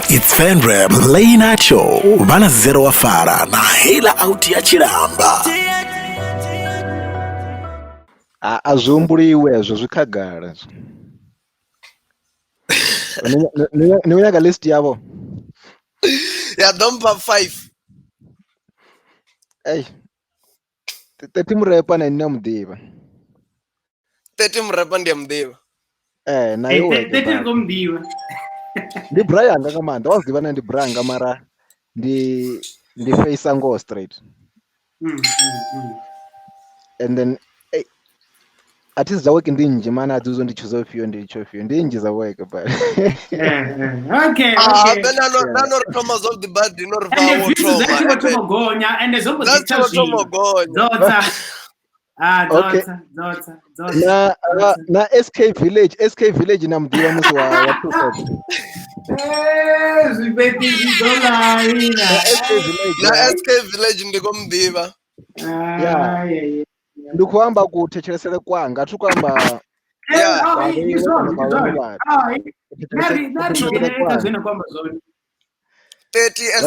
It's Venrap, Rea'Nay show. Vana zero wafara na hela out ya chiramba. Azumbuliwe ezvo zvikagara. Niuyaga list yavo. Yeah, number 5. Hey. Teti murapa na ninamudiva. Teti murapa ndiyamudiva. Na iwe. Teti ngomdiva. Ndi Brian ngakamanda. Waziva na ndi Brian ngamara ndi face ango straight. And then ati zaweke ndinji mana aduzo ndichuzo fio ndichofio ndinji zaweke but okay nano Thomas of the bad dinor vawo Thomas and there's almost Thomas na SK village namdiwa musi wa SK village ndikomdiva ndikuamba kuthecheresere kwanga tukwamba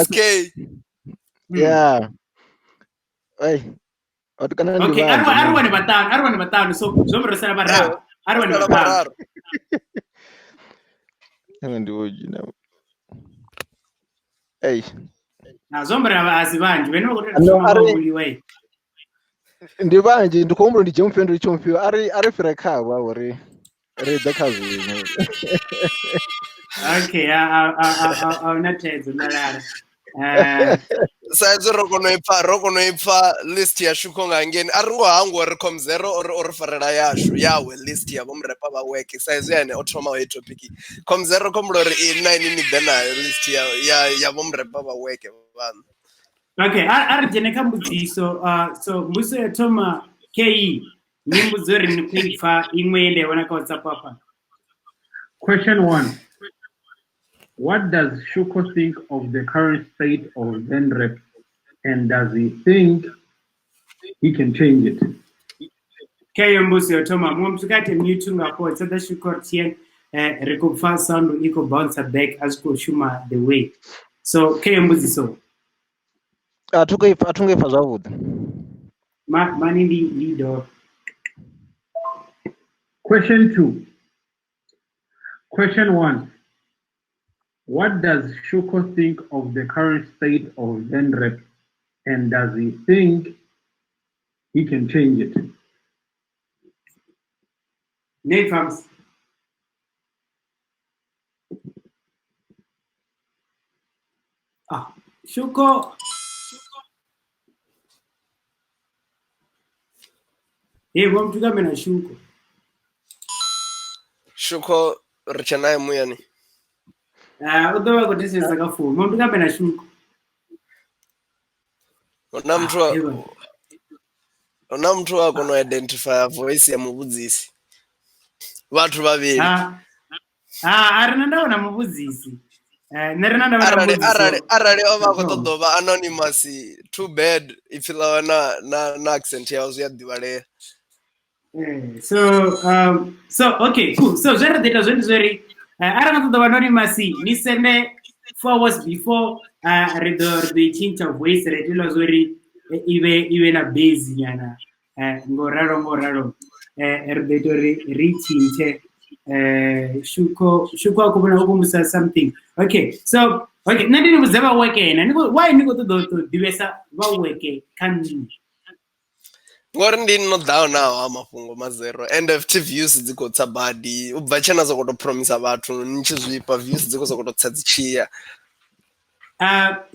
SK yeah hey okay arwane batano so zomresana barra arwane batano ndio jina hey na zombra bazi banje beno kuti ndivanje ndikumbura ndi jump ndi chompio ari freka wa uri redakazi okay I'll not tell you nalala saizo rokonoipfa list ya Shukho ngangeni aringo hangu rikom 0 or farela yashu yawe list ya bomrepa ba work saizo yane otoma we topic com 0 komlori 9 ni bena list ya bomrepa ba work bana. Okay, arjeneka mbudziso so mbuso yatoma KE nimbudzo rini kuifa imwe ende wanaka WhatsApp hapa. Question 1. What does Shukho think of the current state of Venrap, and does he think he can change it? KE mbuso yatoma mwamtukate mute ngapo sada Shukho tien recover sound iko bounce back as ko shuma the way. So KE mbudziso atungefa zvavudi mani ndido. Question 2. Question 1. What does Shukho think of the current state of Venrap, and does he think he can change it? Names. Shukho wamtuka mena Shukho richanaye muyani udova kuti sezakafuma wamtuka mena Shukho ona mtu wako no identify voice ya mubudzisi vatu vaviri arina ndaona mubudzisi nerina ndaona mubudzisi arale ovakotodova anonymous too bad if ilawa na accent yawo ziyadivale. So okay cool so zero data zori arangatoda anonymous ni sende 4 hours before the change of voice retilo zori ive na base nyana ngoraro erdetori richinche Shukho akubona ukumusa something. Okay so okay nandini kuzeva weke na why niko to divesa va weke kanini ngori ndino down now amafungo mazero and FT views dziko tsabadi ubva chena zokoto promise vhathu nichizvipa views dziko zokoto tsadzichia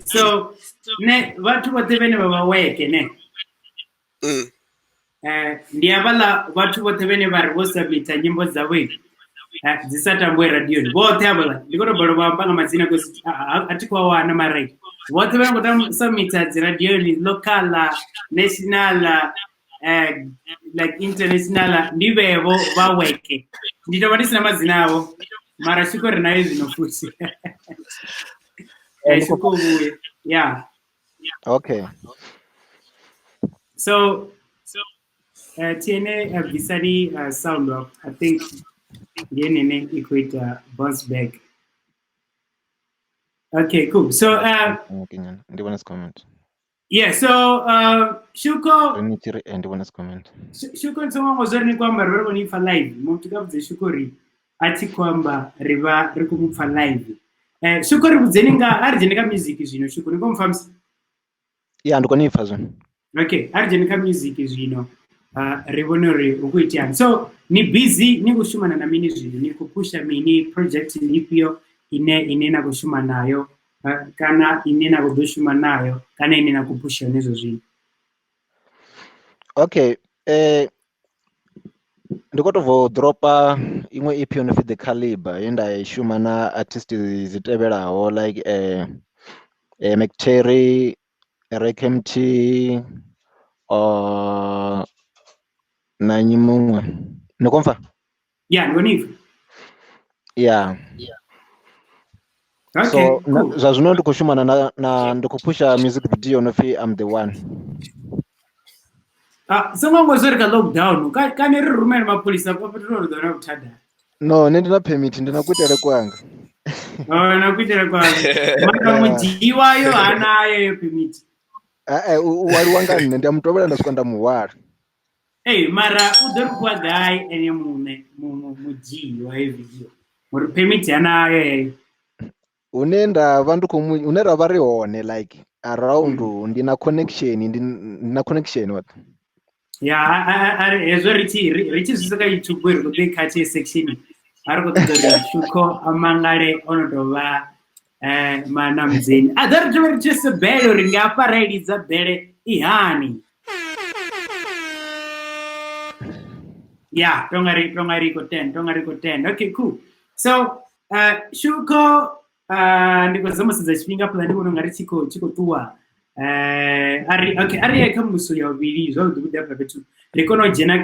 so ne vhathu vote vene va weke ne ndiyavala vhathu vote vene vari vosabita nyimbo dzavo dzisatambwe radio vote avala ndikoto balo vambanga mazina kwesi atikwawana marai vote vene ngotamsamita dziradio local national like international ndivevo vaweke nditova ndisina mazina avo mara Shukho rinayo zvinofuti Shukho vuye yeah okay so tiene visari sound up I think yenene equator bounce back Okay, cool. So ndivona comment. Yeah, so Shukho ndivona comment. Shukho ntsonga ngozori ni kwamba ri ri fa live. Muntu kabudze Shukho ri ati kwamba riva ri kumupfa live. Shukho ri budzeni nga ari jeni ka music zvino Shukho niko mufamsi. Yeah, ndikonifa zvino. Okay, ari jeni ka music zvino. Ri vone ri ukuitani. So ni busy ni kushumana na mini zvino ni kupusha mini project ipio ine na kushuma nayo. Kana inena kudoshuma nayo kana inena kupusha nezo zvino. Okay, ndikotovo dropa imwe EP on the caliber yenda ishuma na artist zitevelaho like McCherry, RKMT na nyimumwe. Nikomfa? Yeah, ngonifa. Yeah. Okay, so cool. Zvazvino ndikushumana na ndikupusha music video nofi I'm the one. Songongozori ka lockdown kane ri rumela mapolisa papatoro dona kutada. No, ndina permit ndinakuitele kwanga. Nakuitele kwanga. Mara mujiwa yo anayo permit. Wari wanga nne ndamutobela ndaswanda muwara. Mara udori kwa guy ene mujiwa video. Muri permit anayo. Unenda vandu unera vari hone like around ndina connection what. Yeah, ezo richi zisaka YouTube ri kubeka che section. Ari kutoda Shukho amangale onodova mana mzeni. Adari tori chese belo ringa parade za bele ihani. Yeah, tongari ko 10. Okay, cool. So, Shukho ndiko zama siza chipinga plan uno ngari chiko tuwa. Ari eka muso ya vili zo dubuda papetu. Rikono jena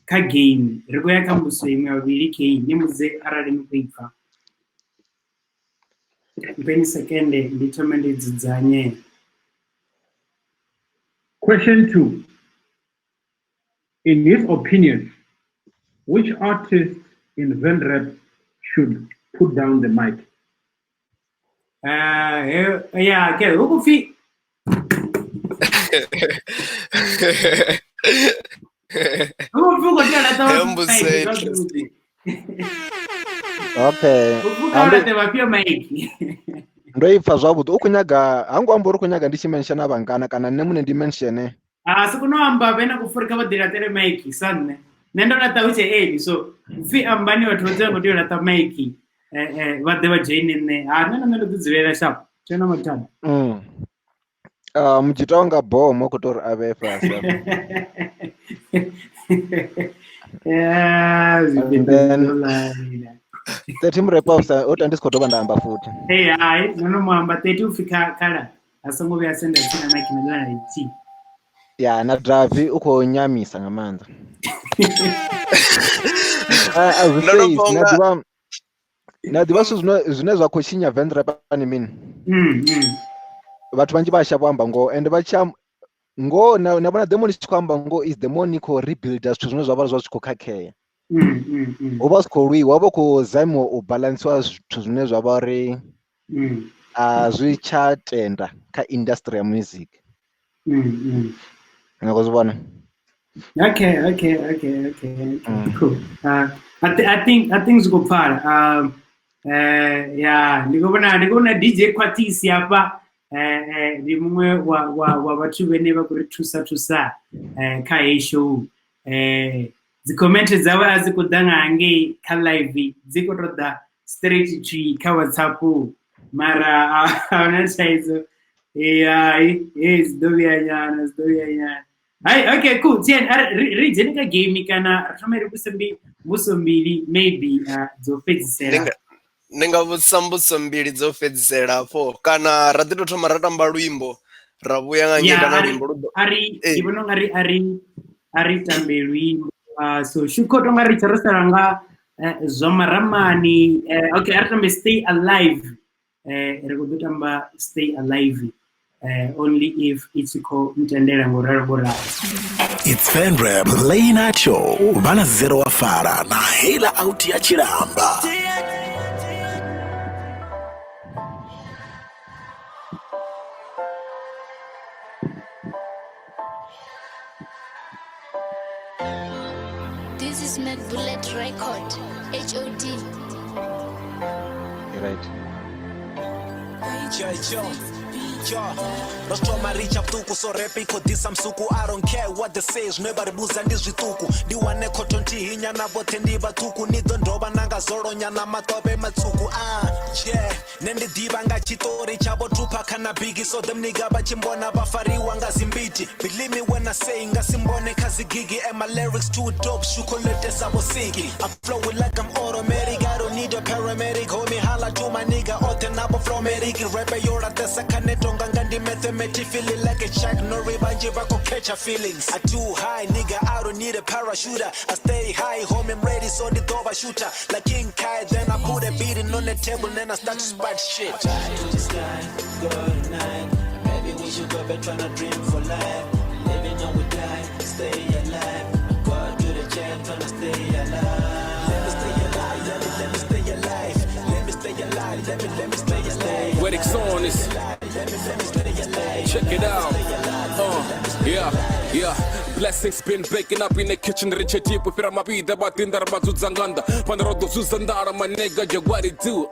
ka game. Riko ya muso ya vili ke nemuze arali mukwipa. Mpeni sekende determined dzidzanye. Question 2. In his opinion, which artist in Venrap should put down the mic? Yeah, okay. Who fi? Okay. Ndoipfa zvavudi ukunyaga hangu ambori kunyaga ndichimenshana vangana kana nemune dimensione. Sikunoamba vena kufurika vadira tere mic sanne. Nendo nata uche so fi ambani watoto ngo dio nata mic. Vadeva join ne. Nendo kudzivera sharp. Chena matana. Mchitanga bomo kutori ave fast. Yeah, team reports utandisikotoba ndamba futhi. Hayi nono muhamba 30 ufika kala asongo vya senda sina mic na IT. Yeah, na drive uko nyamisa ngamanza. Nadiva zvine zvakoshinya Venrap ani mini. Vatu vanji vashavamba ngo and vacha ngo nabona demoni chikwamba ngo is the monico rebuilders zvino zvavara zvazvikokakheya. Uba sikolwi wabo ko zaimo ubalancewa zvithu zvine zvavari zvichatenda ka industry ya music. Ngakuzibona. Okay. Cool. I think zikupfala. Yeah, ndikubona DJ Kwatisi hapa ndi mumwe wa vatu vene vakuritusa ka show. Comment dzavo azikudanga hange ka live dzikotoda straight to ka WhatsApp mara ana saizo yes dovia yana. Okay, cool. Tien rejenika game kana rameri busombili maybe dzofedzisera. Ninga vutsambuso mbili dzofedzisera po kana radito thoma ratamba luimbo ravuya nga nyenda na luimbo ludo. Ibono ari tambe luimbo. So Shukho tonga richarasaranga zomaramani. Okay, aratambe stay alive. Regodutamba stay alive. Only if it's called mtendera ngorara. It's Venrap, Rea'Nay Show, Vana Zero Afara, na hela out ya Chiramba. ultimate bullet record. HOD. Right. Rostoma richa ptuku so repi kodisa msuku I don't care what they say nobody buza ndizvituku ndiwane kotonti hinya na bote ndiba tuku nido ndoba nanga zoro nyana matobe matsuku yeah nende diba nga chitori chabo tupa kana bigi so them nigga bachimbona bafariwa nga zimbiti believe me when I say nga simbone kazi gigi and my lyrics too dope Shukho lete sabo sigi I flow it like I'm automatic I don't need a paramedic homie hala to my nigga ote nabo flow medic rapper you're at the sakaneto ngangandi mathematic feeling like a check no ribanje bako catch a feelings I too high nigga I don't need a parachuter I stay high home I'm ready so the doba shooter like King Kai then I put a beating on the table then I start to spot shit to the sky good night maybe we should go back trying to dream for life living on we die stay alive go to the jam trying to stay alive let me stay alive let me stay alive let me stay alive let me stay alive Wet on this check it out yeah blessings been baking up in the kitchen rich deep with my vida but in the Ramazuzanganda Panrodo Suzandara my nigga you what it do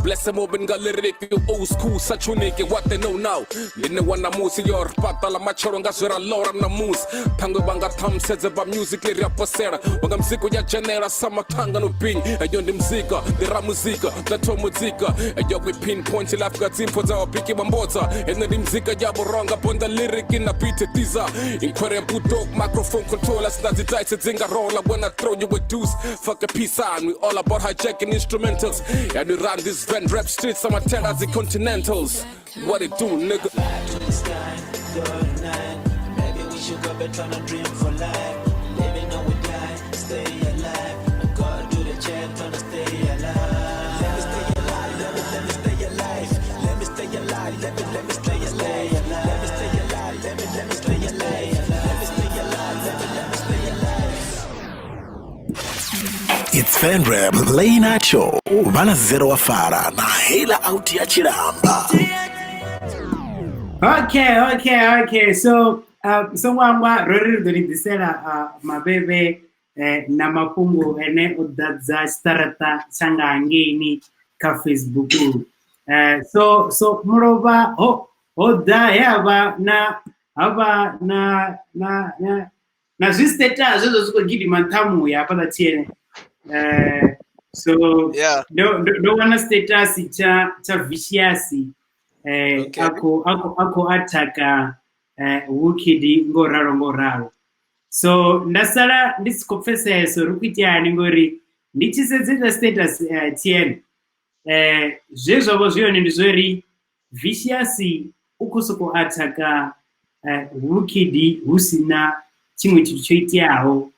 bless them open gallery old school such unique what they know now didn't wanna move your patala machoronga sura lora na moose tango banga tam says about music area posera wanga mziko ya genera sama tanga no ping ayo ndi mzika ndira muzika ndato muzika ayo we pinpoint till I've got info za biki mambota and the mzika ya boronga ponda lyric in a beat tiza incredible dog microphone controllers that the dice zinga roller when I throw you a deuce fuck a peace sign we all about hijacking instrumentals and we run this Venrap streets some tell us the continentals what it do nigga fly to the sky good night maybe we should go back trying to dream for life living on we die stay alive go to the jam trying to stay alive let me stay alive let me stay alive let me stay alive let me stay alive let me stay alive let me stay alive It's Venrap, Rea'Nay Show, Vana Zero Afara, na hela out ya Chilamba. Okay. So wangwa rori disela mabebe na mapungu ene udadza starata changa ngini ka Facebook. So muroba da yaba na aba na zisteta zozo ziko gidi mantamu ya pada tiene. So Yeah. don't wanna status cha vicious Okay. ako ataka wukidi ngoraro so ndasala ndisikopfesa so rukuitiani ngori ndichisedzera status tien zvezvo zvioni ndizvori vicious ukusoko ataka wukidi husina chimwe chinhu choitiaho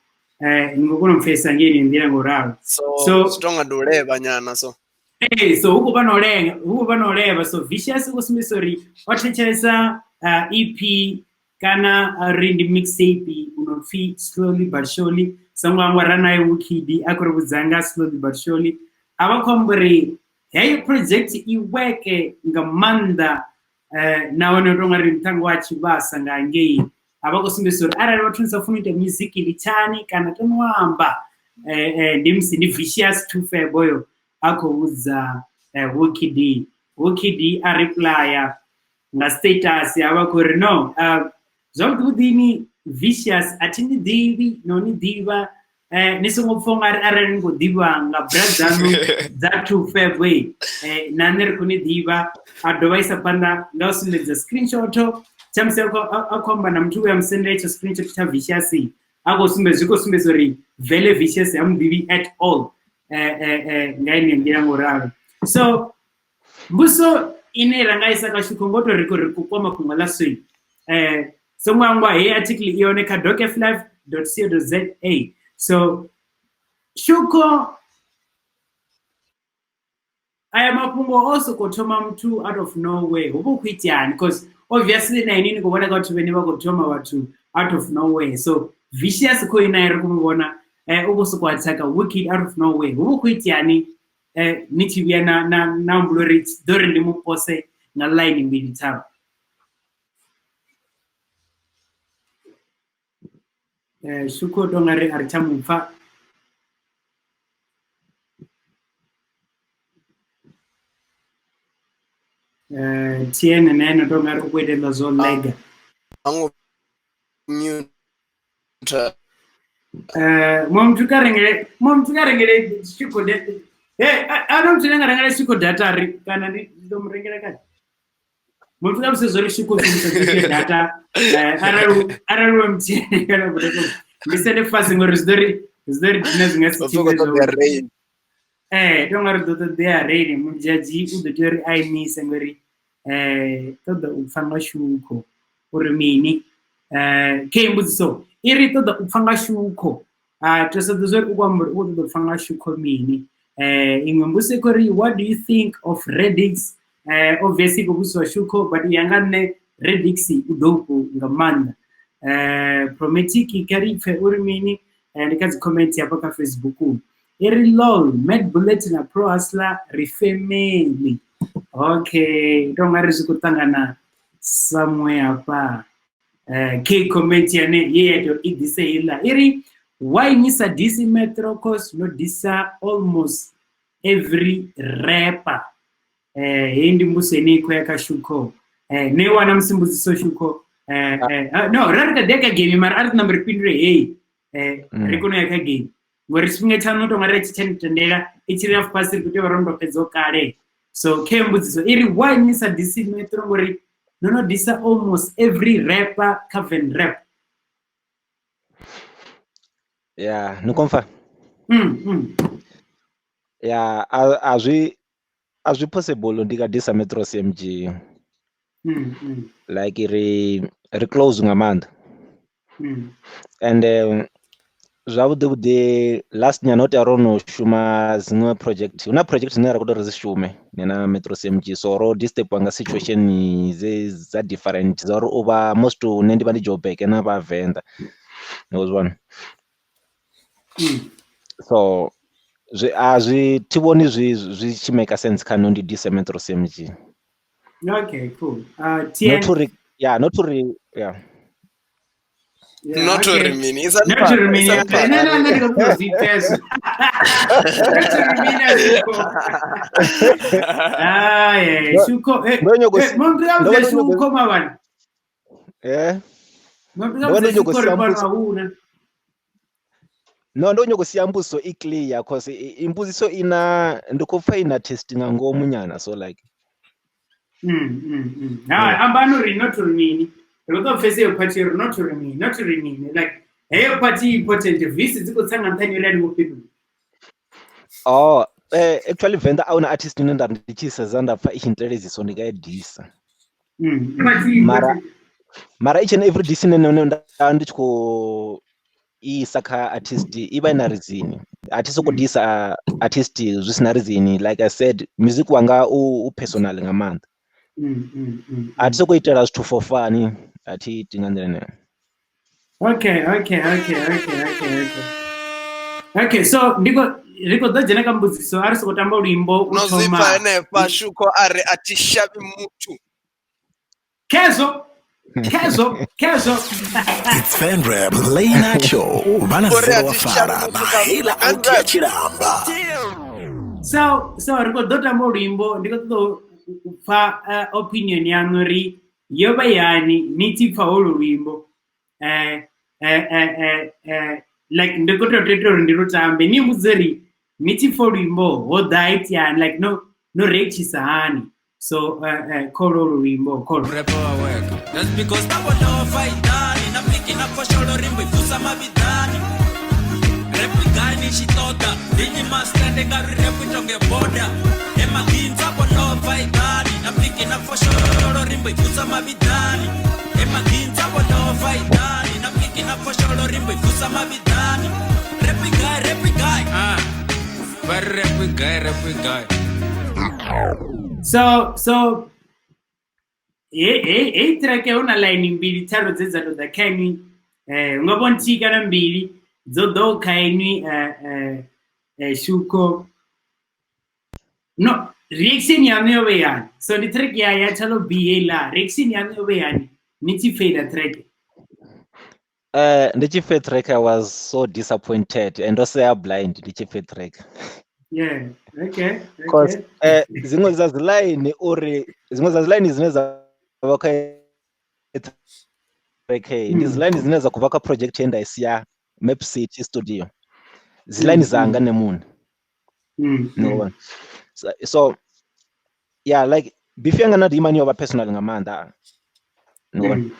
ngokunomfesa ngeni ndira ngoraro so stonga doleva nyana so so huko panoleva so vicious kusimisori watecheresa EP kana rindi mixtape unofi slowly but surely sangwangwa Rea'Nay wukidi akuri kudzanga slowly but surely avakombere hey project iweke ngamanda naone ndongari mtango wachibasa ngangei avakusimisori arari vatunisa funita music lichani kana tonwamba ndimsi ndi vicious too fair boyo akouza wukidi a replya nga status avakuri no zvakudini vicious atini divi noni diva nisingopfonga arari ngodiva nga bradzanu dzatu febway naneri kuni diva adhovaisa panda ngausimbedza screenshoto chamse akomba namtu uyamusendera icho screenshot cha vicious zvikosumbedza ri vele vicious hamudivi at all ngaine ndira ngoraro so mbuso ine rangaisa kashuko ngoto rikukoma kumwa last week so mwangwa hii article ioneka docf5.co.za so Shukho aya mapungo also kotoma mtu out of nowhere huko kuitiani because obviously na inini kubona kuti vene vakotoma watu out of nowhere so vicious ko inairi kumubona ukusukwataka wicked out of nowhere ukuitiani nichivia na mblori dore ndimupose na line mbili tabo Shukho dongare arichamumfa tiene neno to ngari kuitela zo lega angu mute mom tukarengere Shukho de anomtsenga rangare Shukho data ri kana ndomurengera kati mom tukamsezori Shukho kumsezori data araru mtiene kana bodeko misende fasi ngori zdori dinazingasi tongari toto de arene mujaji udotori ainise ngori toda ufanga Shukho uri mini kembudziso iri toda ufanga Shukho tosadzori ukwamburi utoda ufanga Shukho mini imwe mbuse kori what do you think of Redix obviously kubuswa Shukho but yangane Redix udopo ngamanda prometiki karife uri mini ndikazi comment yapo ka Facebook iri lol med bullet na pro asla rifemeli okay tongari zikutangana somewhere apa ke comment yane yeto idise ila iri why nisa disi metro cause no disa almost every rapper hindi mbuseni kwa yaka Shukho ne wana msimbuziso Shukho no rarika deka game mara art number pindre rikuno yaka game ngorisinge chano to ngare chitendela ichiri of pass kuti varondo pedzo kare so kembudziso iri why nisa disi metro ngori no disa almost every rapper coven rap yeah nukomfa yeah as we possible ndika disa metro CMG like re close ngamanda and zvavudde last year not arono shuma zimwe project una project nera kutori zishume nena metro CMG so ro disturb wanga situation za different za over most nendi bandi job back na ba vendor was one so zvi tivoni zvi chimeka sense kana ndi disa metro CMG okay cool not to remain. Is that not to remain? No, zipes. Not to remain. Shukho. Mom Shukho mawan. No nyoko siyambuso clear cause imbuziso ina ndikofa ina testing ngomunyana so like ambano not to remain. Face your party not to remain like hey party important visit zikutsanga ntanyela ni people actually vendor auna artist nenda ndichisa zanda fa ichinteleziso ndikaedisa mara each and every discipline ndichiko isaka artist iba ina reason artist kudisa artist zvisina reason like I said music wanga u personal ngamanda artist kuitela zwithu for fun ati tingandene okay so ndiko dajena kambudziso ari sokotamba ulimbo unozipa ene pa Shukho ari atishabi mutu kezo It's Venrap Rea'Nay show vanazero fara na hela out ya chiramba so riko dotamba ulimbo ndiko fa opinion yanuri yoba yani niti fa ululimbo like ndokototetoro ndirotambe ni muzeri niti fa ululimbo hodait yani like no rechisani so call ululimbo call rap work that's because I want to fight dani na picking up for shoulder rimbo ifusa mabidani rap gani chitota dini master de garu rap tonge border ema kinza want fight dani na picking up for shoulder rimbo ifusa mabidani ema kinza want fight dani na picking up for shoulder rimbo ifusa mabidani rap guy rap guy so track una line mbili taro dzedzato dzakaini ungabontika na mbili dzodoka ini Shukho no reaction yame yani so the track ya Challo BA la reaction yame yani niti fader track the chief track I was so disappointed and also blind the chief track Yeah. Okay. Because Okay. zimwe za line uri zimwe za line zine za vaka okay ndi line zine za kuvaka project yenda isiya Map City studio ziline zanga nemunhu no so yeah like before nga na demand yo personal nga manda no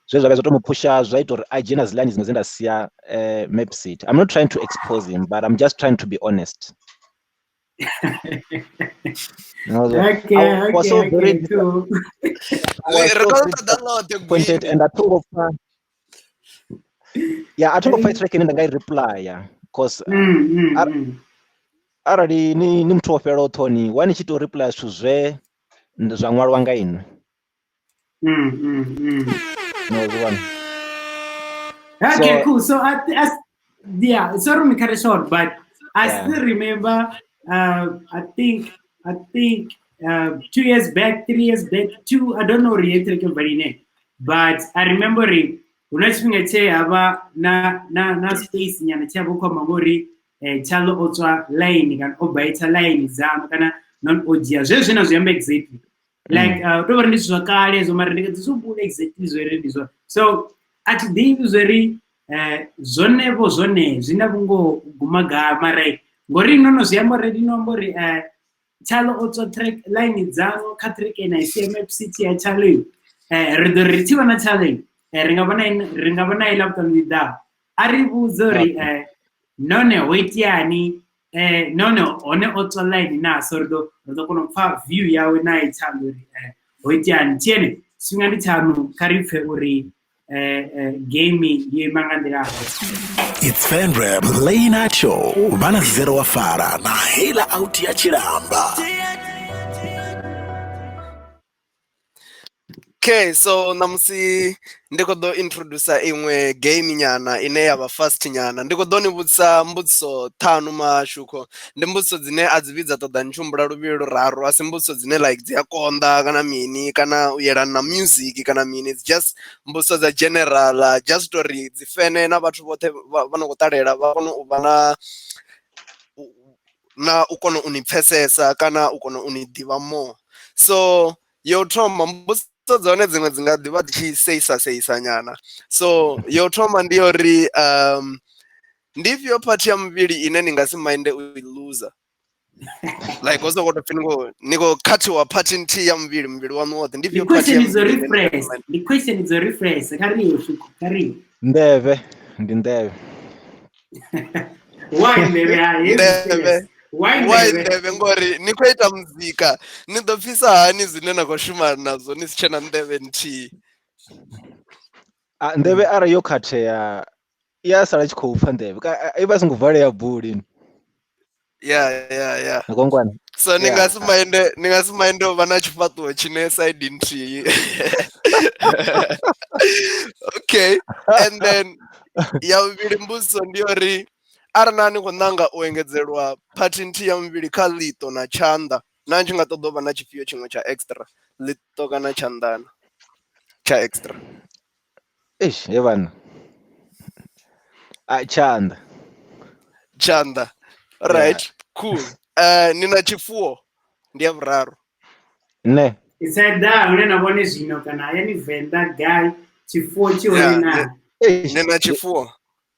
zwezwo akazoto mupusha zwaita uri agena zilani zimwe zenda siya Map City. I'm not trying to expose him but I'm just trying to be honest. Okay, was so very cool. disappointed and I told of yeah I told of track and the reply yeah because already ni mtu ofero Tony wani chito reply to zwe zwa ṅwalwa nga ino no one. Okay, cool. So yeah, sorry me cut it short, but I still remember. I think 2 years back, 3 years back, I don't know Rea'Nay, but I remember it. Unachipinga che aba na space nyana che abo kwa mamori Challo otwa line kan obaita line zam kana non odia zwe na zwe exactly like to bari ndizwa kale zo mari ndizobula exactly zwe ndizwa so at the very zonevo zone zvina kungo gumagama right ngori nono ziyambo ready nombori Challo otwa track line dzavo ka track ena Map City ya Challo rido ritiva na Challo ringavana ila kutamida ari buzori none wait yani none one otwa line na sordo kono fa view yawe na Challo wait yani tiene singani tanu karife uri gaming yemangandira. It's Venrap Rea'Nay Show vana zero wafara na hela out ya chiramba. Okay, so namusi ndiko do introduce imwe game nyana ine yava first nyana ndiko do nivutsa mbutso thanu mashuko ndi mbutso dzine adzividza toda nchumbula luvhili raru asi mbutso dzine like dzi akonda kana mini kana uyelana na music kana mini it's just mbutso dza general just story dzifene na vhathu vothe vano ko talela va kono u vha na u kono unipfesesa kana u kono unidiva more so yo thoma mbutso so dzone dzimwe dzinga ḓivha dzi seisa nyana so yo thoma ndi uri ndivyo part ya muvhili ine ni nga si mind u loser like also got to niko khathiwa part nthihi ya muvhili wanu woṱhe ndivyo part ya the question is a refresh kari Shukho kari ndeve ndi ndeve why ndeve why ndeve ngori ni khou ita muzika ni ḓo pfisa hani zwine na khou shuma nazwo ni si tshena ndeve nthihi ndeve ara yo khathea iya sala tshi khou pfa ndeve i vha singo valea buli yeah ngongwana so ni nga si mind u vha na tshifhaṱuwo tshine side nthihi okay and then ya vhuvhili mbudziso ndi uri arali ni khou ṋanga u engedzelwa phathi nthihi ya muvhili kha ḽiṱo na tshanḓa na tshi nga ṱoḓa u vha na tshifhio tshiṅwe tsha extra ḽiṱo kana tshanḓana tsha extra he vhana tshanḓa right cool ni na tshifuwo ndi ya vhuraru ne isaida une na vhone zwino kana yani venda guy tshifuwo tshihone na ni na tshifuwo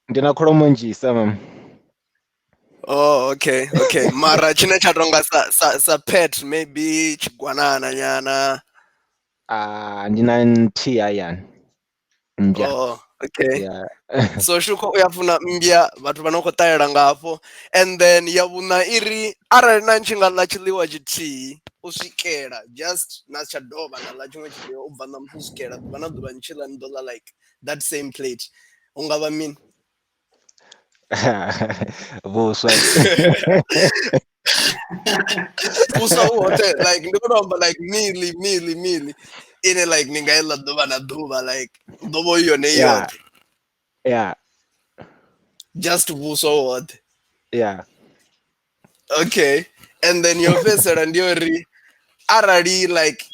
ndi na kholomo nnzhisa mama. Oh, okay. Mara chine cha tonga sa pet maybe chigwanana nyana. Ndina ntia yani. Mbya. Oh, okay. Yeah. So Shukho uyafuna mbya vhathu vha no khou ṱalela ngafho and then ya vhuna iri arali na tshi nga ḽa tshiḽiwa tshithihi u swikela just na tsha dovha na ḽa tshiṅwe tshiḽiwa u bva na muthu swikela ḓuvha na ḓuvha ni tshi ḽa ni ḓo ḽa like that same plate ungavha mini vuswa wote like ndi kunomba like mili ine like ni nga ila ḓuvha na ḓuvha like ḓuvha yone yote yeah just vuswa wote yeah okay and then yo fhedzisela ndi uri arali like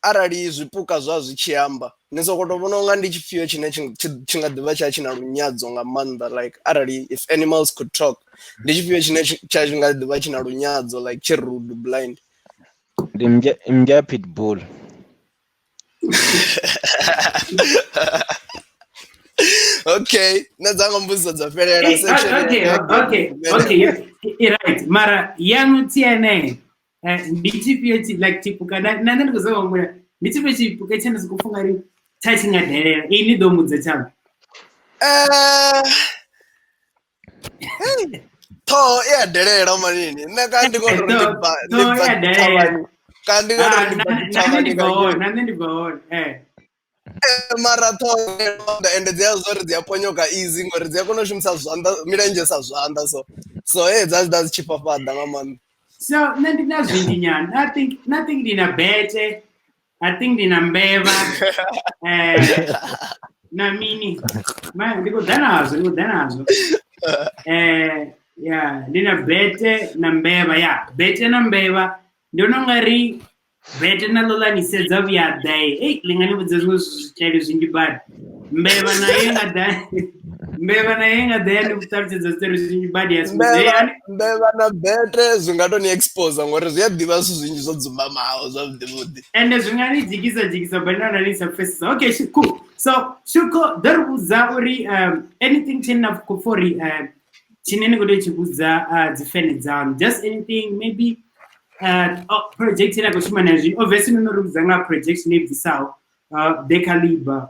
arali zwipuka zwa zwi tshi amba ni soko to vhona unga ndi tshifhio tshine tshi nga ḓivha tsha tshina lunyadzo nga maanḓa like arali if animals could talk ndi tshifhio tshine tsha nga ḓivha tshina lunyadzo like tshi rude blind ndi mja pitbull. Okay, nadzanga mbuzo dza fhelela section. Okay, right. Mara yang TNA ndi chifhio like chipuka na nṋe ndi khou zama ngula ndi chifhio chipuka tshine sikufunga ri tsha tshi nga delela ini ḓo mudza tshavho. Tho ya delela manini nṋe ka ndi khou ndi bva marathon and they are zori dia ponyoka easy ngori dia kona shumisa zwanḓa milenzhe sa zwanḓa so that's cheaper fada nga man. So nṋe ndi na zwinzhi nyana nothing ndina bete I think ndina mbeva na mini ndi khou ḓa nazwo yeah ndina bete na mbeva bete na mbeva ndi vhona ungari bete na ḽo ḽa ni sedza vhuya ḓe ḽi nga ni vhudza zwiṅwe zwitshele zwinzhi badi mbeva nayo i nga ḓe ya ni vhuṱalutshedza zwiṱori zwinzhi badi ya mbeva na bete zwi nga to ni expose ngori zwi a ḓivha zwithu zwinzhi zwo dzumbamaho zwavhuḓivhuḓi ende zwi nga ni dzikisa badi na ni sa pfesesa. Okay, cool. So Shukho ḓo ri vhudza uri anything tshine na khou pfha uri tshine ni khou tea u tshi vhudza dzi fene dzaṋu just anything maybe project ine khou shuma nazwo obviously no ri vhudza nga project ine bvisaho the caliber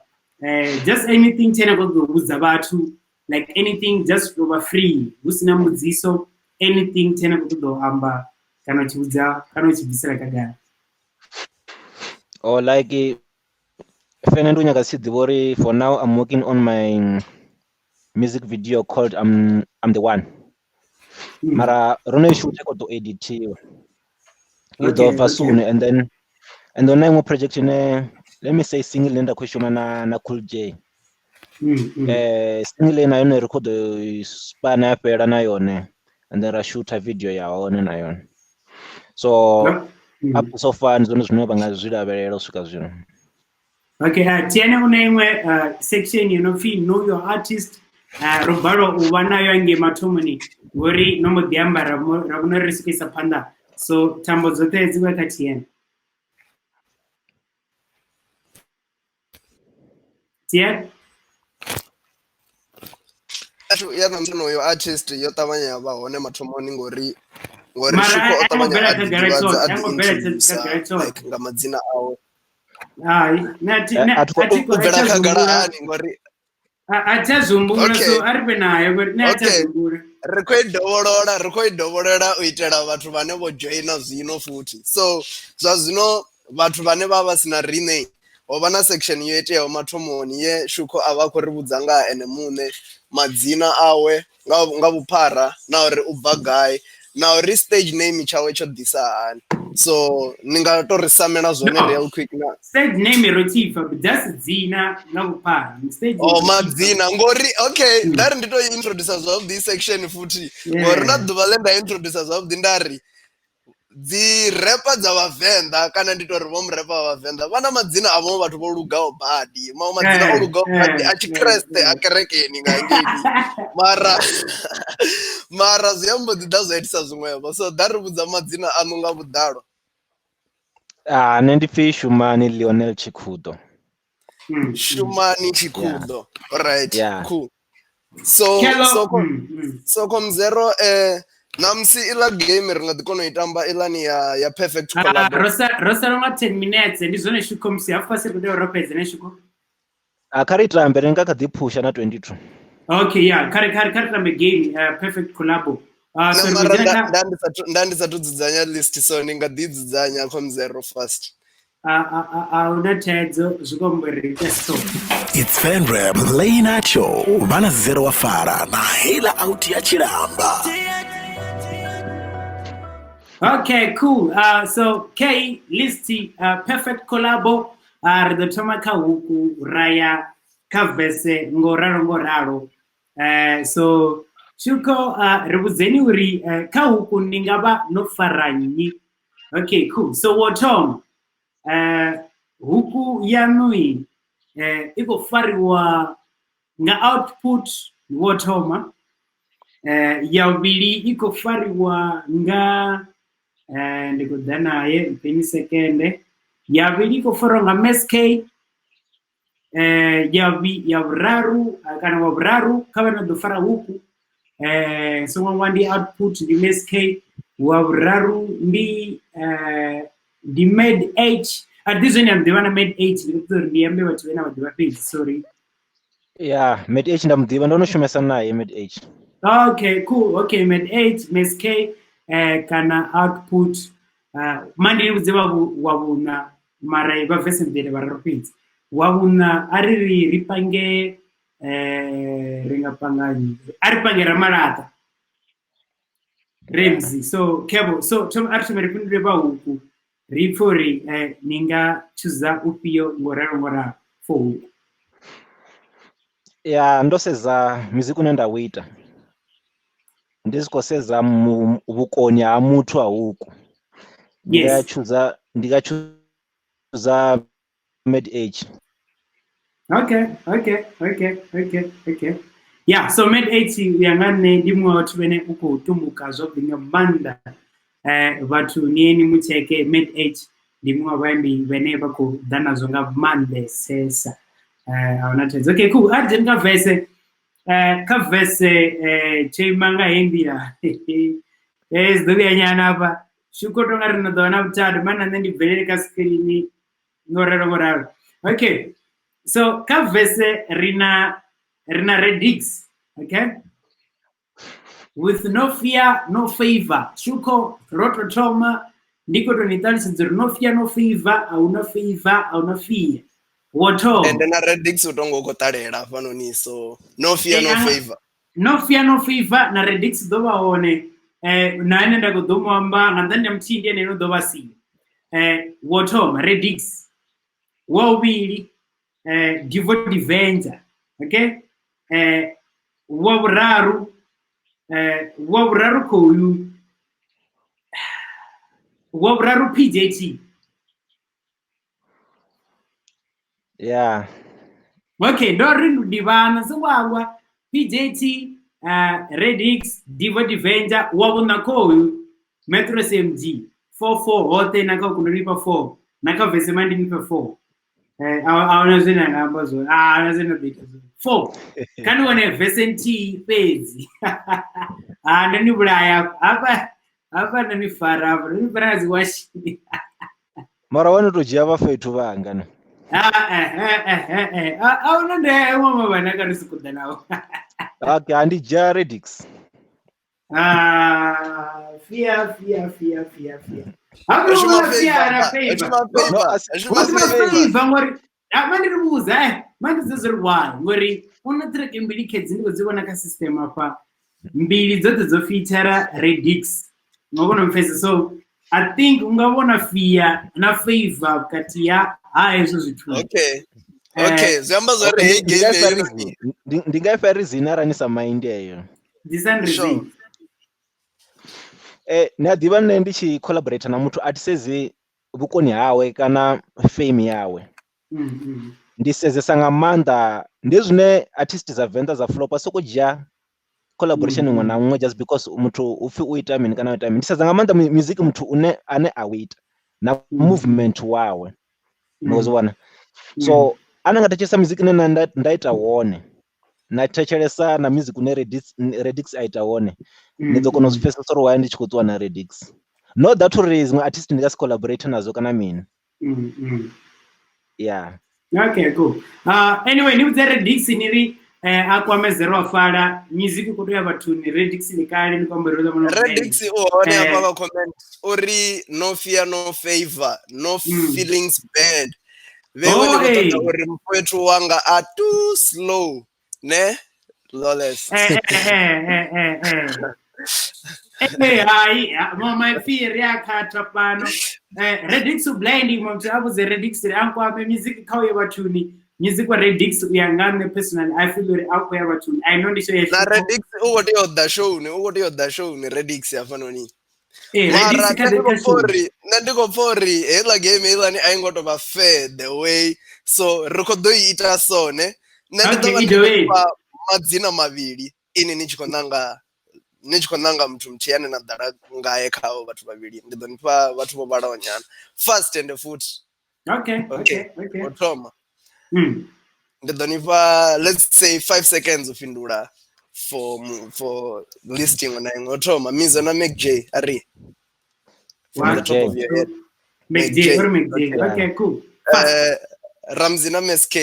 just anything tshine khou ḓo vhudza vhathu like anything just over free hu sina mbudziso anything tshine khou ḓo amba kana u tshi vhudza kana u tshi bvisela kagala. Or like fene ndi nyaga si ḓivha uri for now I'm working on my music video called I'm the One. Mara rone shoot ko to editiwa. Okay. Soon and then I'm project in let me say single lenda kweshona na Cool J. Single na yone record spana fela na yone and then I shoot a video ya one na yone. So up so far nzone zwine banga zwi lavhelela u swika zwino. Okay, tiene una imwe section you know your artist robalo u vha nayo nge mathomoni ngori no mbo ḓiamba ra vhona ri sikisa phanḓa. So tambo dzoṱhe dzi vha kha TN. TN? Ya na mtano yo artist yo ṱavhanya ya vha hone mathomoni ngori Shukho o ṱavhanya like nga madzina awo. Achazumbura so aripe nayo ngori ne achazumbura. Ri khou i dovholola u itela vhathu vhane vho joina zwino futhi. So zwa zwino vhathu vhane vha sina Rea'Nay ho vha na section yo iteaho mathomoni ye Shukho a vha khou ri vhudza nga ene muṋe madzina awe nga vhuphara na uri u bva gai na uri stage name tshawe tsho ḓisa hani. So ni nga to ri samela zwone real quick na stage name rotifa but that's dzina nga vhuphara stage madzina ngori okay ndari ndi to introduce zwa this section futhi ngori na ḓuvha ḽe nda introduce zwavhuḓi ndari dzi rapper dza vhavenḓa kana ndi to ri vho murapa wa vhavenḓa vha na madzina a vhaṅwe vhathu vho lugaho badi maṅwe madzina o lugaho badi a tshikreste a kerekeni nga ngeni mara zwi ambo ḓi ḓa zwa itisa zwiṅwevho so ḓa ri vhudza madzina aṋu nga vhuḓalo. Nṋe ndi pfhi Shumani Lionel Chikhudo. Shumani Chikhudo. Alright, cool. So Komzero namsi ila game ri nga ḓi kona u itamba ilani ya perfect collab. Rosa longa 10 minutes ndi zwone Shukho msi afa se kude ropedze ne Shukho. Kari itambe ri nga kha ḓi phusha na 22. Okay, yeah, kari tambe game perfect collab. So ndandi sathu dzudzanya list so ni nga ḓi dzudzanya Komzero first. Una tedzo zvikomborere stop. It's Venrap Rea'Nay Show vana zero wa fara na hela out ya chilamba. Okay, cool. So K listi perfect collabo the tomaka huku raya kavese ngoraro. So Shukho rebudzeni uri ka huku ningaba no faranyi. Okay, cool. So Wotom huku yanui iko fariwa nga output wotoma ya vili iko fariwa nga ndiko danaye peni sekende ya vili iko fariwa nga meske ya vraru kana wa vraru kawa na dofara huku so wandi output di meske wa vraru ndi di med h at this one they wanna med h because ndiambe watu wena wadiwa page sorry yeah med h ndamdiva ndono shumesa naye med h. Okay, cool. Okay, med h meske kana output mandi uziva wabuna mara iba vese mbele repeat wabuna ariri ripange ringa panganyi aripange ramarata remzi so kebo so tom archimere kunde ba huku ripori ninga chuza upio ngorara for ya ndoseza muziki unenda wita ndizikoseza vukoni ha muthu ahuku ndikachuza med h. Okay. Yeah, so med h yangane dimwe watu bene uko tumbuka zobinga manda watu nieni muteke med h dimwe wambi bene bako dana zonga mande sesa okay, cool. Arjen ka vese chimanga India es dole nyana ba Shukho tonga rino dona utado mana ndi velele ka screen ngorero. Okay, so ka vese rina redix, okay, with no fear no favor. Shukho rototoma ndiko tonitali sinzero no fear no favor au no fear woto and then redix utongo kotalela fano ni so no fear no favor na redix do baone naene ndako domo amba ngandande mtindi neno do basi woto redix wobili divo divenja, okay, waburaru koyu waburaru pjt. Yeah. Okay, dorindu divana zwawa PJT Redix Divo Divenja wabuna koyu Metro SMG 44 hote naka kunoripa 4 naka vesemandi nipa 4 awana zina ngambazo awana zina bita 4 kanu wane vesenti pezi ndani bulaya hapa ndani farabu ndani brazi washi mara wanu tojava fetu vangana aunande mama banaka risikuda nawo okay andi ja Redix fear hapo fear na favor mandi rubuza mandi zezerwa ngori una track mbili kids ndiko zibona ka system apa mbili zote zo feature Redix ngobona mfese so I think ungabona fear na favor kati ya eso zitu. Okay, zamba zore hey game ndingafa reason aranisa mind eyo design reason nadiva nne ndichi collaborate na muthu atiseze vukoni hawe kana fame yawe ndisezesa nga manda ndizvine artist za venda za flopa sokuja collaboration ngwa na mwe just because muthu ufi uita mini kana uita mini ndiseza nga manda music muthu ane awita na movement wawe nozwana so ananga tachesa music nena ndaita wone na tachelesa na music une Redix aita wone nidzokono space soro wa ndi chikutswa na Redix no that reason artist ndingas collaborate nazo kana mini yeah. Okay, cool. Anyway, ni the Redix niri akwame zero afara music kutoya batu ni Redix ni kale ni kwamba Redix one hapa comment ori no fear no favor no feelings bad wewe ni ori mpoetu wanga are too slow ne lawless mama fear yakata pano Redix blinding mtu hapo ze Redix anko hapa music kawe watu ni music wa Redix uyangane personally I feel very out there watu I know this way na Redix uwo dio da show ni Redix ya fano ni mara ndikopori hela game ilani aingotoba fair the way so rikodoiita so ne nenditova madzina maviri ini nichikonanga muthu mutiyane na dara ngaye khawo vathu vaviri ndidonipa vathu vovalawo nyana first and foot okay otoma ndidonipa let's say 5 seconds ufindula for listing on otoma mizona make j ari from the top of your head make j okay cool Ramzi na MSK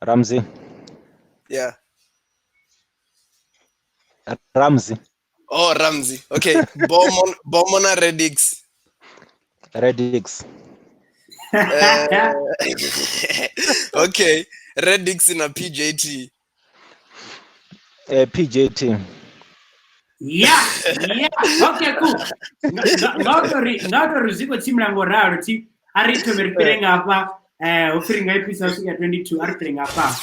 Ramzi yeah Ramzi. Oh, Ramzi. Okay. Bomona Redix. Okay. Redix in a PJT. PJT. Yeah. Okay, cool. Not Ruziko Chimlango Raro, Arito Merpiring apa, offering episodes 22 Arpring apa.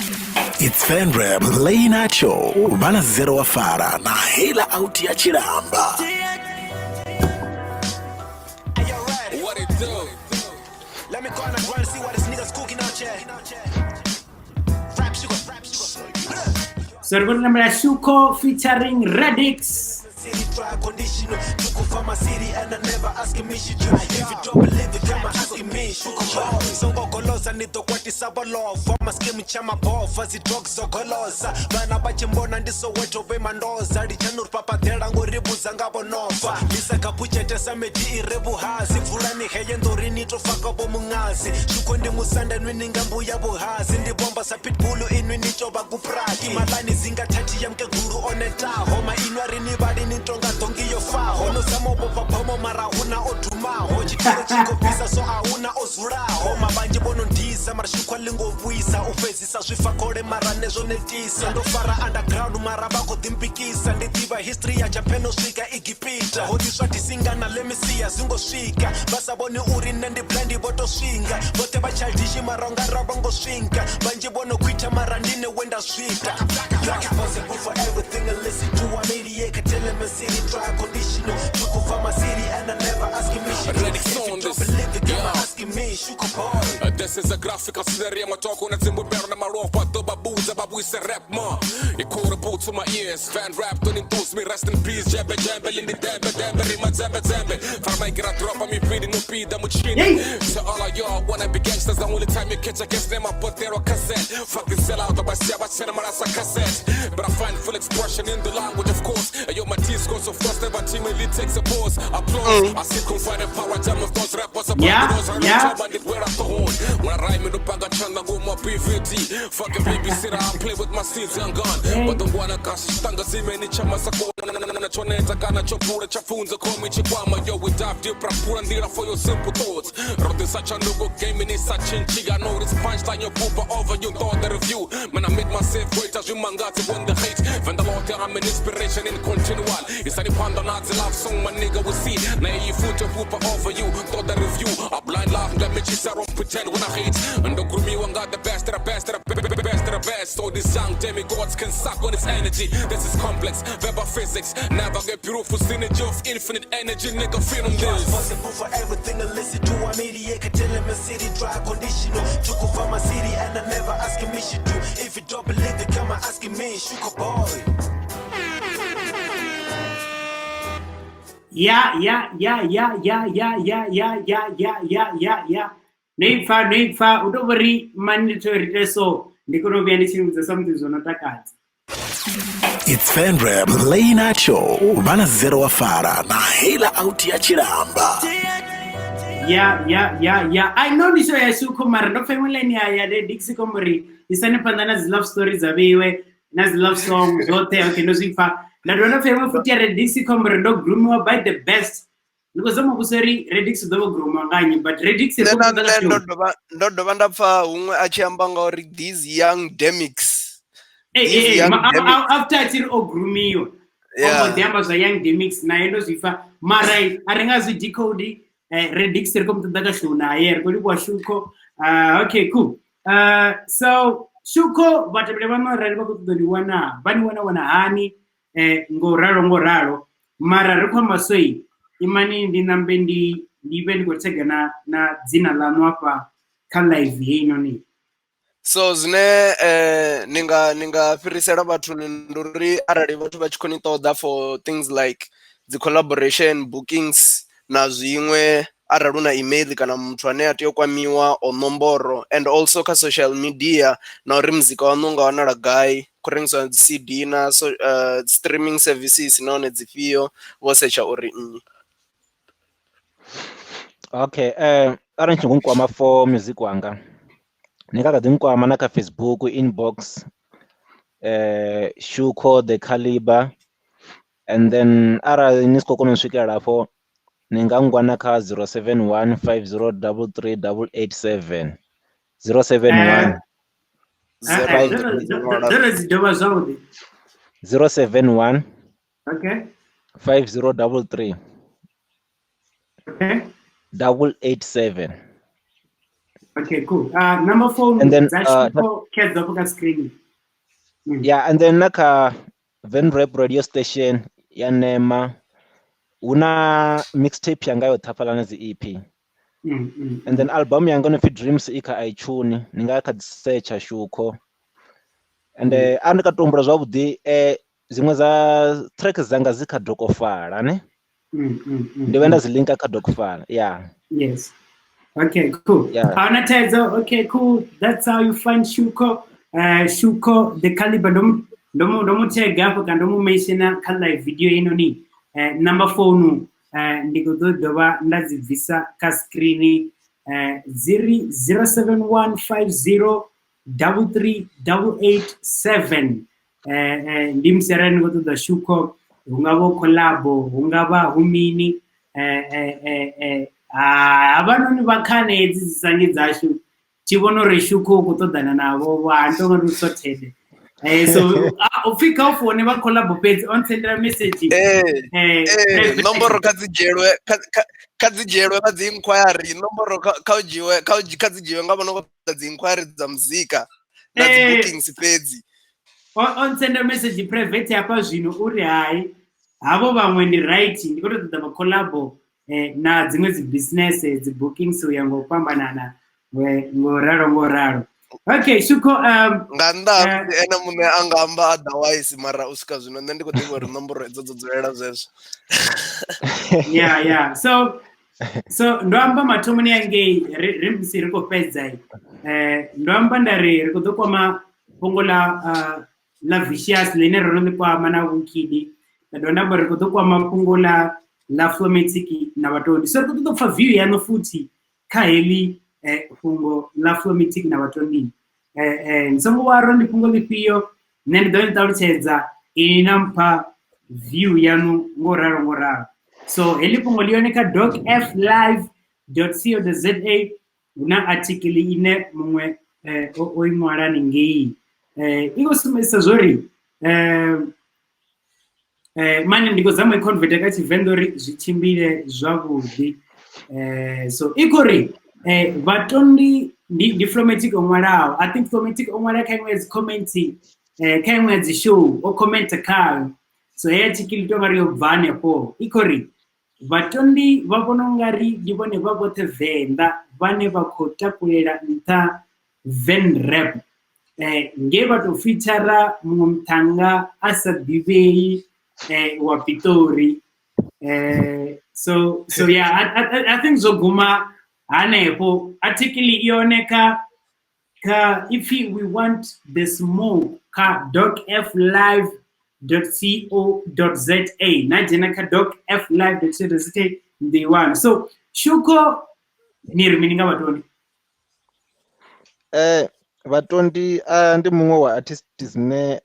It's Venrap, Rea'Nay Show, Vana Zero Wafara, na hela out ya Chiramba. What it do? Let me go and run and see what this nigga's cooking out here. Rap Shukho. So we're going to number Shukho featuring Redix. City dry conditional, Shukho for my city and I never ask me shit. If you don't believe it, come asking me. Shukho, so golosa nito kwati sabalo. For my skin chama ball, fuzzy dogs so golosa. Vana bachimbona ndiso weto be mandoza. Dichanur papa tera ngoribu zangabo nova. Lisa kapuche tesa meti irebu hazi. Fulani heyendo rinito faka bomungazi. Shukho ndi musanda nwiningambu ya buhazi. Ndi bomba sa pitbulu inwinito bagupraki. Malani zinga tati ya mke guru oneta. Homa inwari nibadi nintonga tongi yo faho. No samo bopa pomo mara huna otumaho. Chikiro chiko pisa so auna ozuraho. Mabanji bono ndisa mara shukwa lingo vwisa. Ufezisa zwifakore mara nezo netisa. Ndo fara underground mara bako timpikisa. Nditiba history ya Japeno shika ikipita. Hodiswa tisinga na lemisia zingo shika. Basa boni uri nendi blendi boto shinga. Bote bachaldishi maronga rabongo shinga. Banji bono kuita mara nine wenda shita. Black possible for everything and listen to 188. Can tell him a city dry conditional. Shukho for my city and I never asking me shit. If you don't believe it, come asking me. Shukho boy. This is a graphic of scenario. I'm talking to Timber Bear and my rough, but the baboons, babu is a rap ma. It caught a boot to my ears. Venrap don't impose me, rest in peace. Jabba in the damn, rima zambe. For my get a drop on me, feeding no pee, that much So all of y'all wanna be gangsters. The only time you catch a guess them, I put there a cassette. Fucking sell out of my cinema as a cassette. But I find full expression in the language, of course. Yo, my teeth go so fast, every team really takes a pause. Applause. I see confined power jam of those rappers about those where I horn. When I rhyme in the bag, I chant go my PVT. Fucking babysitter, I play with my seeds and gun. But the one I got stanga see many chamasako. Choneta gana chopura chafunza call me chikwama. Yo, we dive deep, rapura ndira for your simple thoughts. Wrote in such a no game in such in chiga. Know this punchline your pooper over you thought the review. Man, I made myself great as you manga to win the hate. When the Lord I'm an inspiration in continual. It's any pandonazzi love song, my nigga will see. Now you foot your pooper over you. Thought the review. A blind laugh that makes you don't pretend when I hate. And the groomy one got the best of the best. So these young demigods can suck on its energy. This is complex, verbal physics. Never get beautiful synergy of infinite energy. Nigga, feel them this. Possible for everything and listen to 188. Can tell him a city dry conditional. Shukho for my city and I never asking me shit do. If you don't believe it, come asking me. Shukho boy. Yeah. Neifa, udobari mandatory teso. Ndikono biani chini something zonataka. It's Venrap, Rea'Nay Show, Vana Zero Wafara, na hela out ya Chiramba. Yeah. I know this show ya Shukho mara no family ni ya Dixie Komori. Isane pandana love stories abiwe, nas love songs zote okay no zifa. Na dona family futi ya Dixie Komori no groomer by the best. Because some of us Redix do groomer ngani but Redix ndo banda fa umwe achiambanga ori these young demics. After till ogrumio. Yeah. They are young demics na endo zifa marai arenga zi decode Redix come to daga show na air ko libo Shukho. Okay cool. So Shukho but mlema ralba ko do wana bani wana hani ngoraro mara ri khomba swei imani ndi nambe ndive ndi khou tega na dzina ḽaṋu hafha kha live heinoni. So zwine ni nga fhirisela vhathu ndi uri arali vhathu vha tshi khou ni ṱoḓa for things like dzi collaboration bookings na zwiṅwe, arali una email kana muthu ane a tea u kwamiwa o nomboro, and also kha social media na uri muzika waṋu nga wanala gai, khou rengisiwa dzi CD na streaming services nahone dzifhio, vho setsha uri nnyi. Okay, arali ni tshi khou nkwama for music wanga, ni nga kha ḓi nkwama na kha Facebook inbox, Shukho the Caliber, and then arali ni si khou kona u swikelela afho ni nga ngwana kha 071 5033 887 071 071 Okay. 5033 Okay. 887. Okay, cool. Number phone, And then kids up on screen. yeah, and then naka Venrap radio station ya Nema una mixtape yanga yo thapalana zi EP. And then album yanga no fi Dreams ika iTunes ninga kha search Shukho. And andi ka tombula zwavhuḓi zimwe za track zanga zikha dokofala ne. Ndi venda zi linka kha dokofala. Yeah. Yes. Okay, cool. Yeah. Okay, cool. That's how you find Shukho. Shukho the Caliber ndomu tag hapo kandi ndomu mention kha live video inoni. Number phone ndiko dovha ndadzibvisa kha screen 07150338887. Ndi mserani ngo ṱoḓa Shukho, hungavha collabo, hungavha humini abanoni vakhane hedzi dzisangi dzashu tivona uri Shukho khou ṱoḓana navho vanto ri sorted. So ufika ufone va collabo page on sendera message nomboro kha dzi dzhielwe nga dzi inquiry, nomboro kha dzi dzhiwe nga vhano vha dzi inquiry dza muzika na dzi bookings fhedzi. On sendera message private hapa zwino uri hai havo vhaṅwe ndi right ndi khou ṱoḓa va collabo na dziṅwe dzi business dzi bookings u ya ngo fhambanana ngo ralo. Okay, Shukho nga nnḓa ene muṋe a nga amba otherwise, mara u swika zwino nṋe ndi khou ḓivha uri nomboro edzo dzo dzulela zwezwo. Yeah. So ndo amba mathomoni yange ri musi ri khou fhedza ndo amba nda ri khou ḓo kwama fhungo la Vicious ḽine ro ḽi kwama na Wukidi, ndo amba ri khou ḓo kwama fhungo la Flomatic na vhatondi. So ri khou ḓo pfa view yaṋu futhi kha heḽi fhungo la Flomatic na vhatondi. Nsongo waro ndi fhungo ḽifhio, nṋe ndi ḓo ni ṱalutshedza ini na mpha view yaṋu ngo ralo. So heḽi fhungo ḽi yone kha docflive.co.za, huna article ine muṅwe o i ṅwala ningei i khou sumbedzisa zwori mane ndi khou zama i convert kha Tshivenḓa uri zwi tshimbile zwavhuḓi. So i khou ri vhatondi ndi Flomatic o ṅwalaho. I think Flomatic o ṅwala kha iṅwe ya dzi comment kha iṅwe ya dzi show o commenta khayo. So heyi article i tou nga ri yo bva hanefho i khou ri vhatondi vha vhona ungari ndi vhone vha vhoṱhe Venḓa vhane vha khou takulela nṱha Venrap nge vha tou featura muṅwe muthannga a sa ḓivhei wa Pitori. So yeah, I think zwo guma hanefho. Article i yone kha if we want the smoke kha docflive.co.za na dzhena kha docflive.co.za ndi one. So Shukho ni ri mini nga vhatondi? Vhatondi ndi muṅwe wa artist dzine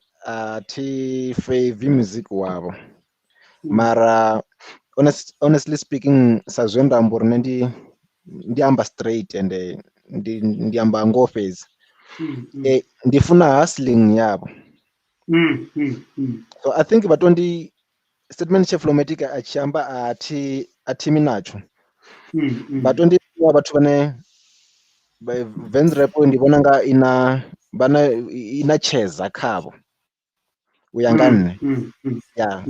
thi favor music wavho, mara honestly speaking sa zwe nda amba uri nne ndi amba straight and ndi amba ngoho fhedzi. Ndi funa hustling yavho. So I think vhatondi statement cha Flomatic a tshi amba a thimi nacho. Vhatondi wa vhathu vhane Venrap ndi vhona nga ina cheza khavho u ya nga nne. Yeah.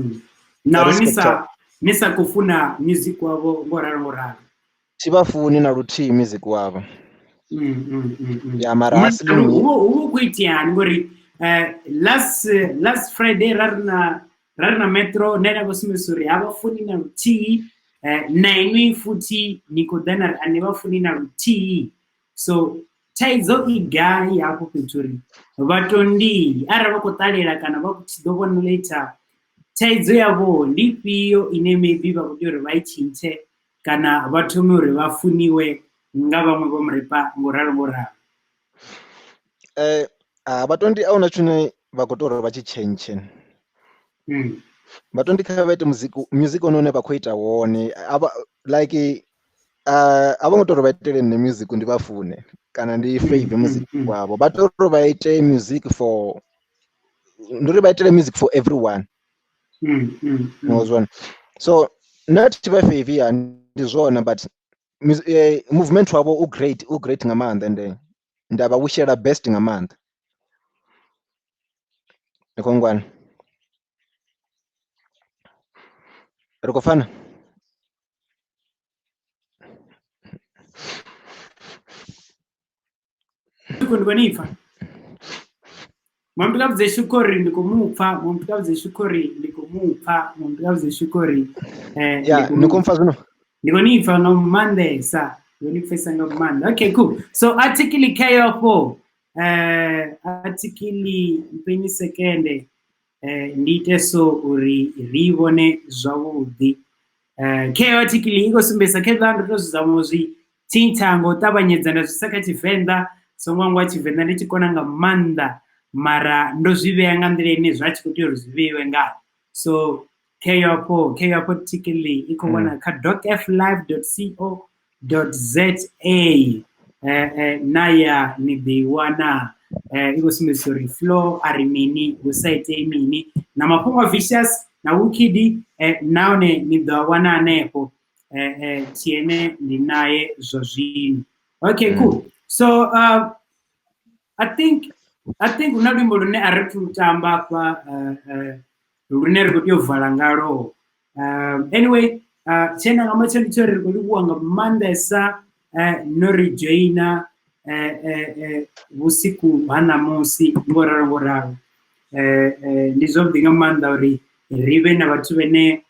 Now Nisa nisa kufuna music wavo ngoraro tivafuni na luthihi music wavo ya mara asili uvo kuitiani ngori last Friday rarina metro nena kusimisuri avafuni na luthihi nainwi futhi nikodanar ane vafuni na luthihi so taidzo igai hapo peturi vatondi ara vakotalela kana vakutidovona later taidzo yavo ndipiyo ine maybe vakuti uri vaichinche kana vatomi uri vafuniwe nga vamwe vomurepa ngoraro vatondi auna chune vakutora vachichenchen vatondi kha vaite music onone vakuita wone like avongotori vaitele ne music ndi vafune kana ndi favor music wavo vatori vaite music for nduri vaitele music for everyone so not tivafavor ndi zwona but movement wavo ugreat nga maanḓa ende ndavawishela best nga maanḓa nikongwana rikufana ndikonifa mwambikabze shukori ndikumupfa nikumfa zvino ndikonifa no Monday sa ndikufesa no Monday. Okay, cool. So article KO4 article mpeni sekende ndite so uri rivone zvavudi KO article ikosumbesa kedando tozizamuzvi tintango tabanyedzana zvisaka chivenda somwangwa chivenda ndichikonanga manda mara ndozviveya nga ndira ine zvachikuti ruzvivewe nga so KO particularly ikona ka docflive.co.za naya nibiwana ikosumbesori flow arimini website emini na mapunga vicious na wikidi naone nibiwana nepo tiene ndinaye zozini. Okay, cool. So I think unabimbo lune arekutamba kwa lune rikudio valangaro. Anyway, chena kama chori rikudio nga mandesa nori joina usiku hana mosi ngoraro ndizo ndinga manda uri rive na watu wene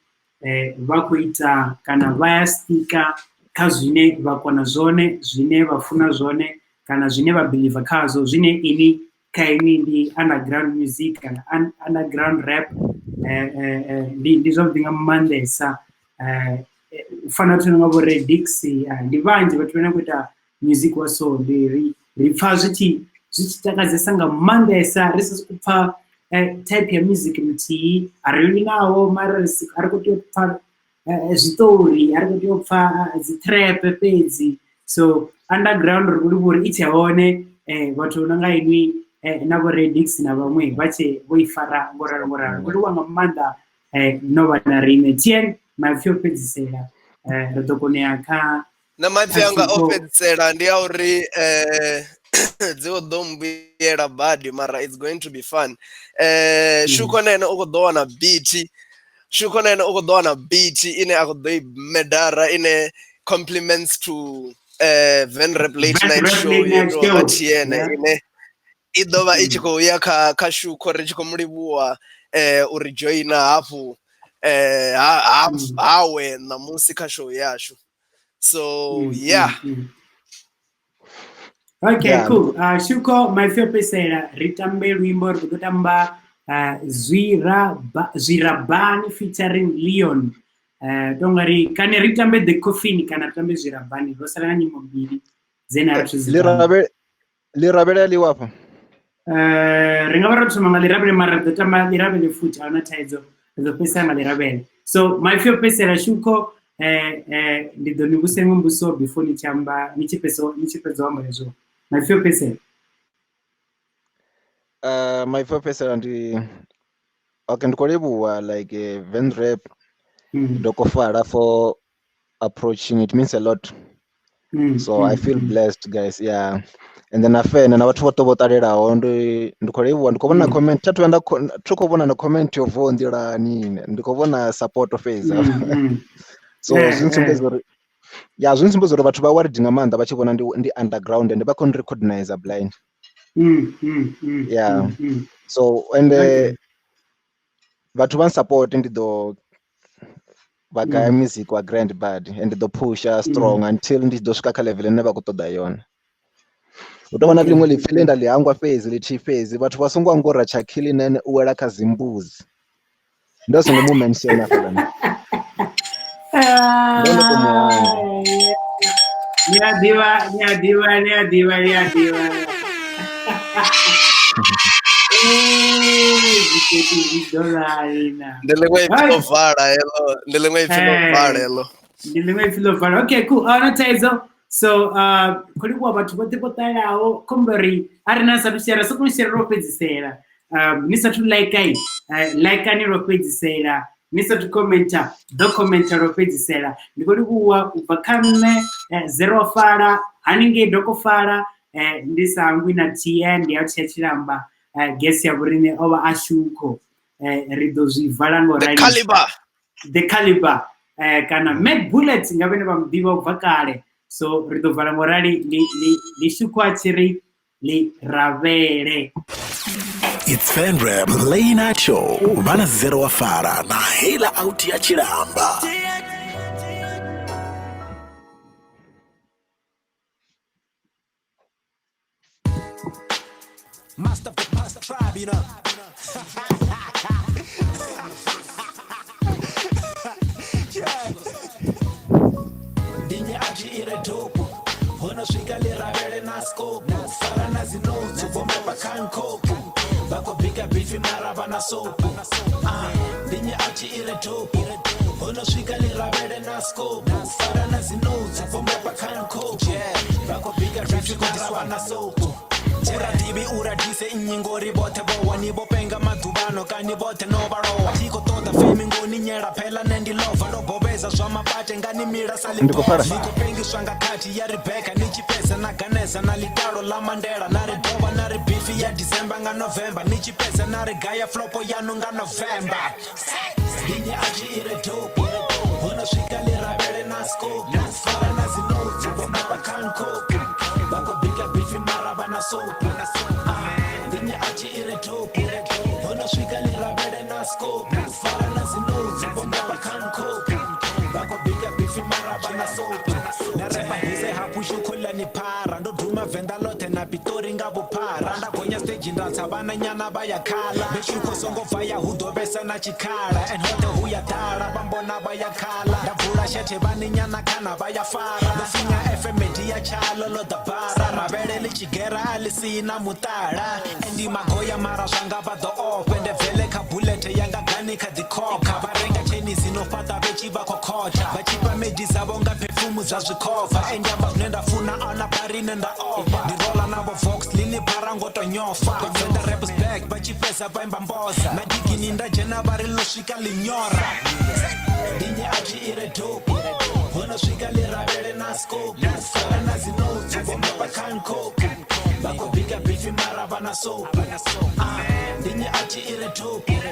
vakuita kana vayastika kazvine vakona zone zvine vafuna zone kana zvine vabelieve kazo zvine ini kaini ndi underground music kana underground rap ndizo ndinga mandesa ufana tunanga vo Redix ndi vanji vatu vene kuita music waso ndi ripfa zvichitakadzesa nga mandesa risisi kupfa type ya music mti arinawo mara arikutopfa zvitori arikutopfa zitrap pedzi so underground rikuri ichaone vatu nanga inwi navo Redix na vamwe vache voifara ngoraro kuti wanga manda nova na rime tien mafyo pedzisera ratokonea ka na mafyo anga opedzisera ndi auri dziwo dombuyela badi mara it's going to be fun Shukho nene ukudowana beat ine akudoi medara ine compliments to Venrap late night show yino atiene ine idova ichiko ka Shukho richiko mulibuwa uri joina hafu hawe na musika show yashu so yeah. Okay, yeah. Cool. Shukho, my favorite pesera ritambe wimbo rikutamba Zwirabani featuring Leon. Dongari kane ritambe the coffin kana tambe Zwirabani rosaranga nyimbo mbili zena rachizira. Lirabele liwapa. Ringabara tusoma lirabele mara tamba lirabele futa ana taizo the pesanga lirabele. So my favorite pesera Shukho ndido nibusemo mbuso before nichipezo ambazo. My favorite person. My favorite person and Okendkolebu like Venrap, Dokofara for approaching it means a lot. So I feel blessed, guys. Yeah, and then afena na vhathu vhoṱhe vho ṱalelaho ndi khou livhuwa ndi khou vhona comment thathu enda thu khou vhona na comment yo vo nḓilani ndi khou vhona support fhedzi so zwini sumbedza uri zwini sumbedza uri vhathu vha worried nga maanḓa vha tshi vhona ndi underground and vha khou recognize blind so and vhathu vha support ndi ḓo vha gaya music wa grand bad and ḓo pusha strong until ndi ḓo swika kha level ine vha khou ṱoḓa yone. U tou vhona ḽiṅwe ḽipfi ḽe nda ḽi hangwa fhedzi ḽithihi fhedzi vhathu vha songo angora Tshakhili nene u wela kha dzimbuzi ndo songo mu mention hafhaḽani ndo ndo muhanga ni a diva Okay, cool. So kulikuwa vhathu vhoṱhe vho ṱalaho khombori arina sathu share so kunshare ro fhedzisela ni sathu like ni ro fhedzisela ni sathu commenta ro fhedzisela ndi kulikuwa ubva kha nne 0 fala haningei doko fala ndi sangwi na TN ndi ya tshilamba guess ya vurine over a Shukho ri ḓo zwi vala ngo rali the caliber kana Mad Bullets nga vhene vha mḓivha ubva kale. So ri ḓo vala morali li Shukho a tshiri li ravele. It's Venrap Late Night Show vana 0 wa fara na hela out ya Chilamba. Master tribe, you know. Dinye aji ire dopo. Hono shika li ravele na scope. Fara na zinozu vome bakankopu. Bako bika bifi maraba na sopu. Dinye aji ire dopo. Hono shika li ravele na scope. Fara na zinozu vome bakankopu. Bako bika bifi maraba na sopu. Uradibi uradise inyingori bote bowa ni bopenga madubano kani bote no barowa tiko toda fame ngoni nyera phela nendi lova lo bobeza zwa mabate ngani mira sali niko pengi swanga kati ya Rebecca ni chipesa na ganesa na litaro la Mandela na redoba na rebifi ya December nga November ni chipesa na regaya flopo ya nunga November dinye aji ire dope hono shika li ravele na scope fara na zinozu voma bakanko bako bika bifi maraba na soap dinye aji ire dope hono shika li ravele na scope fara na zinozu voma bakanko bako bika bifi maraba na soap na repa hise hapu Shukho ni para ndo duma venda lote na pitori nga bupara nda gonya stage ndatsa bana nyana bayakhala Shukho songo vaya hudobesa na chikhala and hote huya dala bambona bayakhala ndavula shethe bani nyana kana bayafara nofinya FM ya Challo lo dabara mabele lichigera alisina mutala endi magoya mara zwanga bado open the vele ka bullet yanga gani ka dikoka barenga cheni zinofata bechiba kokota bachiba medi zabonga perfume za zwikofa enjamba nenda funa ana bari nenda ofa ndirola nabo Fox lini parango to nyofa venda rappers back bachipesa baimba mbosa madiki ninda jena bari lo shika linyora dinye aji ire dope hono shika li ravele na scope fara na zinozu voma bakanko bako bika bifi maraba na soap dinye aji ire dope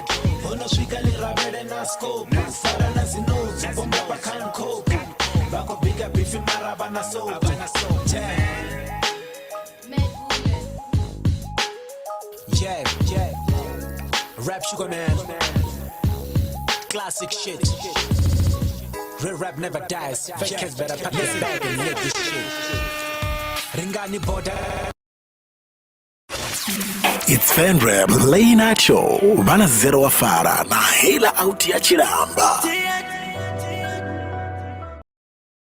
hono shika li ravele na scope fara na zinozu voma bakanko bako bika bifi maraba na soap yeah rap Shukho man classic shit. Real rap never dies. Fake cats better pack this bag and make this shit. Ringani border. It's Venrap Late Night Show vana 0 wa fara na hela out ya Chilamba.